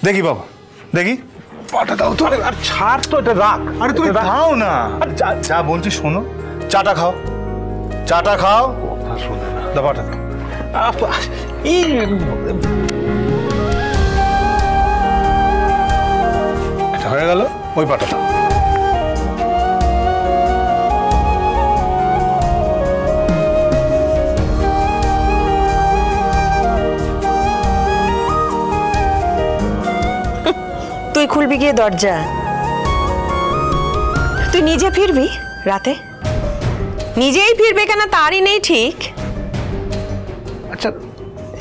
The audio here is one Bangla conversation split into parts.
দেখি বাবা, দেখি পাটা দাও তো। আর ছাড় তো, এটা রাখ। আরে তুমি খাও না, যা বলছি শোনো। চাটা খাও, চাটা খাও। কথা শোনে না। দাও পাটা দাও। এটা হয়ে গেল, ওই পাটা দাও। তুই খুলবি গিয়ে দরজা? তুই নিজে ফিরবি রাতে? নিজেই ফিরবে কেন তারই নেই ঠিক। আচ্ছা,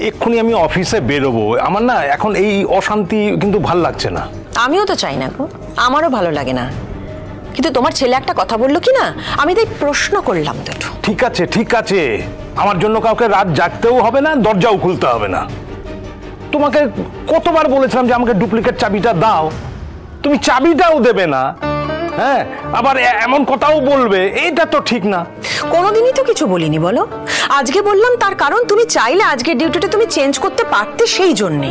এক্ষুনি আমি অফিসে বেরোবো, আমার না এখন এই অশান্তি কিন্তু ভাল লাগছে না। আমিও তো চাই না গো, আমারও ভালো লাগে না, কিন্তু তোমার ছেলে একটা কথা বললো কি না, আমি তাই প্রশ্ন করলাম তো একটু। ঠিক আছে ঠিক আছে, আমার জন্য কাউকে রাত জাগতেও হবে না, দরজাও খুলতে হবে না। তোমাকে কতবার বলেছিলাম যে আমাকে ডুপ্লিকেট চাবিটা দাও, তুমি চাবিটাও দেবে না। হ্যাঁ, আবার এমন কথাও বলবে, এটা তো ঠিক না। কোনোদিনই তো কিছু বলিনি বলো। আজকে বললাম তার কারণ তুমি চাইলে আজকের ডিউটিটা তুমি চেঞ্জ করতে পারতে সেই জন্যে,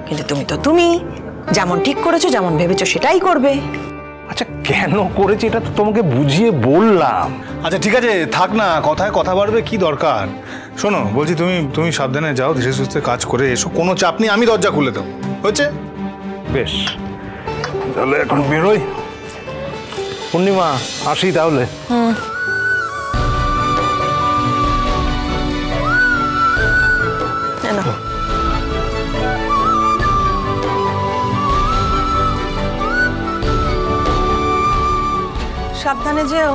কিন্তু তুমি যেমন ঠিক করেছো, যেমন ভেবেছো সেটাই করবে। আচ্ছা, কেন করেছি এটা তো তোমাকে বুঝিয়ে বললাম। আচ্ছা ঠিক আছে, থাক না, কথায় কথা বাড়বে, কি দরকার। শোনো বলছি, তুমি সাবধানে যাও, ধীরে সুস্থে কাজ করে এসো, কোনো চাপ নেই, আমি দরজা খুলে দেবো, হচ্ছে? বেশ, তাহলে এখন বেরোই। পূর্ণিমা, আসি তাহলে। সাবধানে যেও।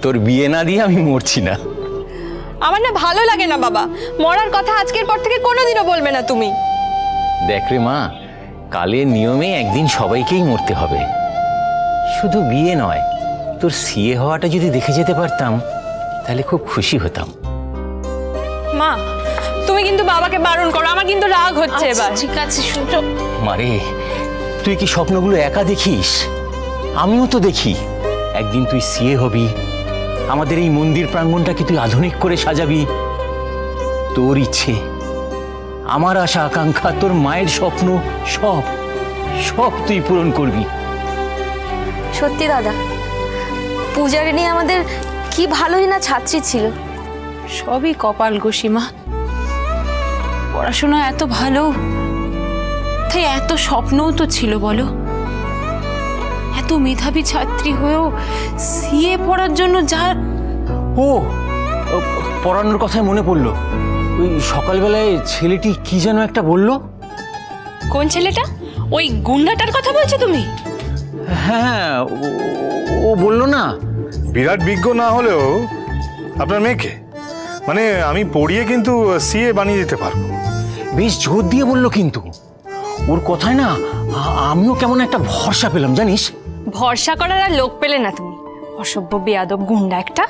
তোর বিয়ে না দিয়ে আমি মরছি না। আমার না ভালো লাগে না বাবা, মরার কথা আজকের পর থেকে কোনোদিনও বলবে না তুমি। দেখ রে মা, কালের নিয়মে একদিন সবাইকেই মরতে হবে। শুধু বিয়ে নয়, তোর সিএ হওয়াটা যদি দেখে যেতে পারতাম তাহলে খুব খুশি হতাম। মা, তুমি কিন্তু বাবাকে বারণ করো, আমার কিন্তু রাগ হচ্ছে এবার। ঠিক আছে শুনছো? মারে, তুই কি স্বপ্নগুলো একা দেখিস? আমিও তো দেখি। একদিন তুই সিএ হবি, আমাদের এই মন্দির প্রাঙ্গণটাকে তুই আধুনিক করে সাজাবি। তোর ইচ্ছে, আমার আশা আকাঙ্ক্ষা, তোর মায়ের স্বপ্ন, সব সব তুই পূরণ করবি। সত্যি দাদা, পূজারিনী আমাদের কি ভালোই না ছাত্রী ছিল। সবই কপাল গো সীমা। পড়াশোনা এত ভালো, তাই এত স্বপ্নও তো ছিল বলো। এত মেধাবী ছাত্রী হয়েও সিএ পড়ার জন্য যার। ও, পড়ানোর কথায় মনে পড়লো, ওই সকালবেলায় ছেলেটি কি যেন একটা বললো। কোন ছেলেটা? ওই গুন্ডাটার কথা বলছো তুমি? হ্যাঁ, ও বললো না। বিরাট বিজ্ঞ না হলেও আপনার মেয়েকে, মানে আমি পড়িয়ে কিন্তু সিএ বানিয়ে দিতে পারবো। বেশ জোর দিয়ে বললো, কিন্তু ওর কথায় না আমিও কেমন একটা ভরসা পেলাম জানিস। ভরসা করার আর লোক পেলে না তুমি, অসভ্য বেয়াদব গুন্ডা একটা।